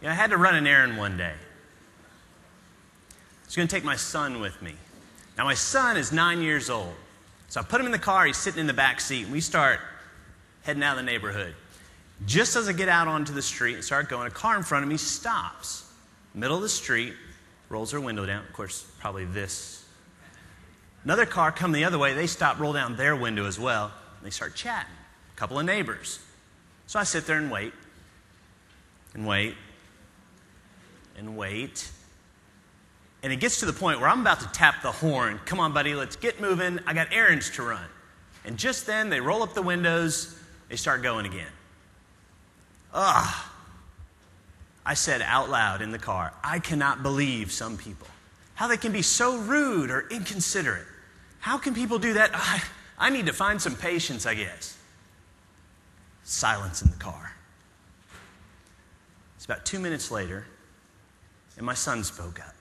I had to run an errand one day. I was going to take my son with me. Now, my son is 9 years old. So I put him in the car. He's sitting in the back seat, and we start heading out of the neighborhood. Just as I get out onto the street and start going, a car in front of me stops. Middle of the street, rolls their window down. Of course, probably this. Another car come the other way. They stop, roll down their window as well. And they start chatting. A couple of neighbors. So I sit there and wait. And wait. And wait. And it gets to the point where I'm about to tap the horn. Come on, buddy, let's get moving. I got errands to run. And just then, they roll up the windows. They start going again. Ugh. I said out loud in the car, I cannot believe some people. How they can be so rude or inconsiderate. How can people do that? I need to find some patience, I guess. Silence in the car. It's about 2 minutes later, and my son spoke up.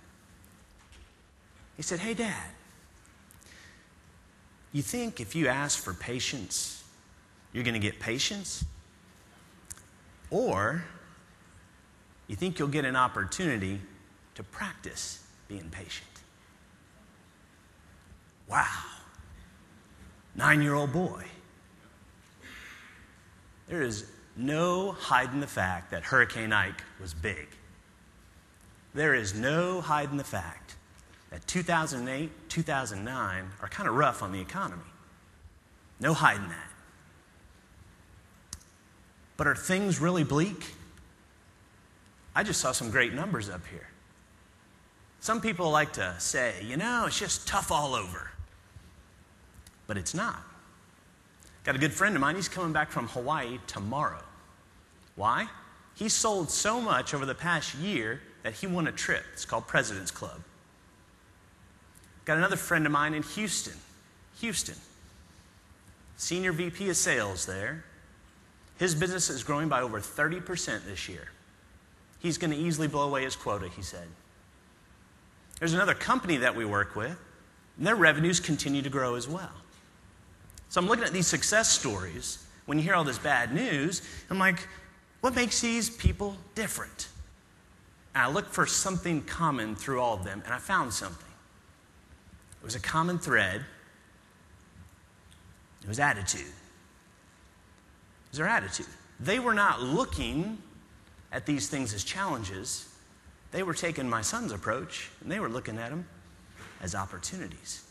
He said, hey, Dad, you think if you ask for patience, you're going to get patience? Or you think you'll get an opportunity to practice being patient? Wow. 9-year-old boy. There is no hiding the fact that Hurricane Ike was big. There is no hiding the fact that 2008, 2009 are kind of rough on the economy. No hiding that. But are things really bleak? I just saw some great numbers up here. Some people like to say, it's just tough all over. But it's not. Got a good friend of mine, he's coming back from Hawaii tomorrow. Why? He sold so much over the past year that he won a trip. It's called President's Club. Got another friend of mine in Houston. Senior VP of sales there. His business is growing by over 30% this year. He's going to easily blow away his quota, he said. There's another company that we work with, and their revenues continue to grow as well. So I'm looking at these success stories. When you hear all this bad news, I'm like, what makes these people different? And I looked for something common through all of them, and I found something. It was a common thread. It was attitude. It was their attitude. They were not looking at these things as challenges. They were taking my son's approach, and they were looking at them as opportunities.